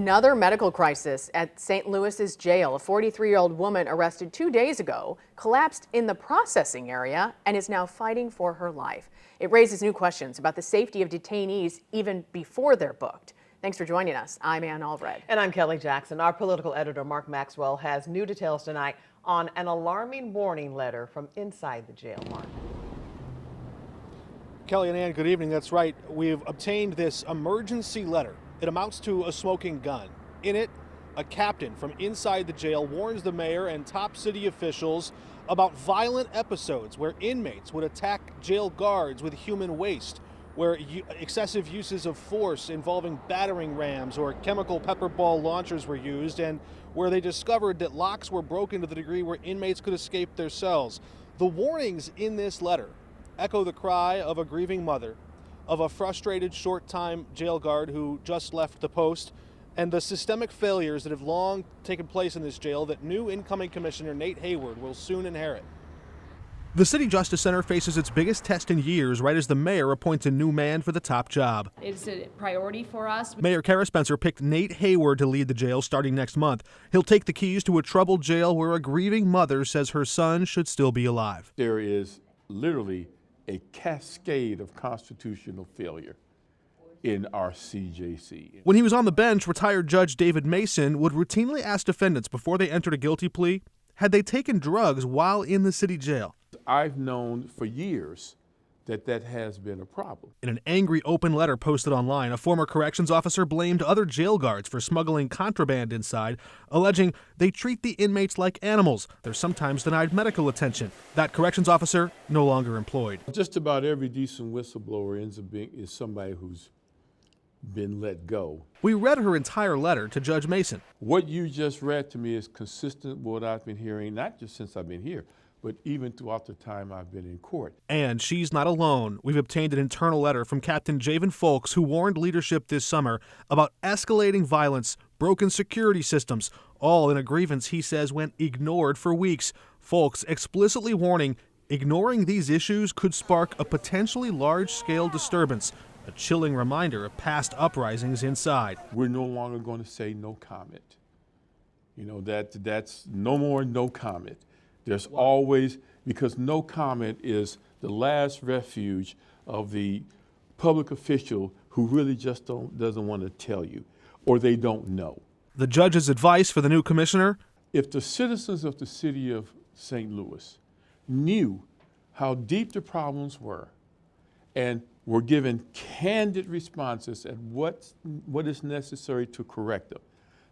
Another medical crisis at St. Louis's jail. A 43-year-old woman arrested 2 days ago collapsed in the processing area and is now fighting for her life. It raises new questions about the safety of detainees even before they're booked. Thanks for joining us. I'm Ann Allred. And I'm Kelly Jackson. Our political editor, Mark Maxwell, has new details tonight on an alarming warning letter from inside the jail. Mark. Kelly and Ann, good evening. That's right. We've obtained this emergency letter. It amounts to a smoking gun. In it, a captain from inside the jail warns the mayor and top city officials about violent episodes where inmates would attack jail guards with human waste, where excessive uses of force involving battering rams or chemical pepper ball launchers were used, and where they discovered that locks were broken to the degree where inmates could escape their cells. The warnings in this letter echo the cry of a grieving mother, of a frustrated short-time jail guard who just left the post, and the systemic failures that have long taken place in this jail that new incoming Commissioner Nate Hayward will soon inherit. The City Justice Center faces its biggest test in years right as the mayor appoints a new man for the top job. It's a priority for us. Mayor Kara Spencer picked Nate Hayward to lead the jail starting next month. He'll take the keys to a troubled jail where a grieving mother says her son should still be alive. There is literally a cascade of constitutional failure in our CJC. When he was on the bench, retired Judge David Mason would routinely ask defendants before they entered a guilty plea, had they taken drugs while in the city jail. I've known for years that has been a problem. In an angry open letter posted online, a former corrections officer blamed other jail guards for smuggling contraband inside, alleging they treat the inmates like animals. They're sometimes denied medical attention. That corrections officer no longer employed. Just about every decent whistleblower is somebody who's been let go. We read her entire letter to Judge Mason. What you just read to me is consistent with what I've been hearing, not just since I've been here, but even throughout the time I've been in court. And she's not alone. We've obtained an internal letter from Captain Javen Folks, who warned leadership this summer about escalating violence, broken security systems, all in a grievance he says went ignored for weeks. Folks explicitly warning ignoring these issues could spark a potentially large-scale disturbance, a chilling reminder of past uprisings inside. We're no longer going to say no comment. You know, that's no more no comment. There's always, because no comment is the last refuge of the public official who really just doesn't want to tell you, or they don't know. The judge's advice for the new commissioner? If the citizens of the city of St. Louis knew how deep the problems were and were given candid responses at what is necessary to correct them,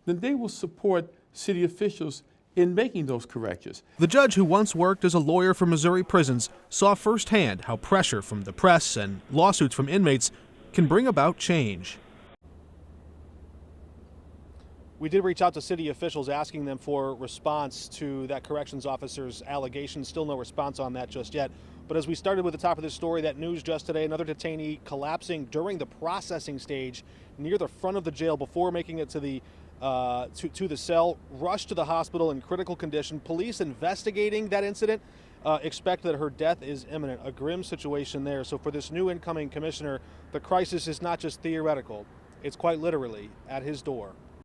then they will support city officials in making those corrections. The judge, who once worked as a lawyer for Missouri prisons, saw firsthand how pressure from the press and lawsuits from inmates can bring about change. We did reach out to city officials asking them for response to that corrections officer's allegations. Still no response on that just yet. But as we started with the top of this story, that news just today, another detainee collapsing during the processing stage near the front of the jail before making it to the cell, rushed to the hospital in critical condition. Police investigating that incident expect that her death is imminent. A grim situation there. So for this new incoming commissioner, the crisis is not just theoretical. It's quite literally at his door.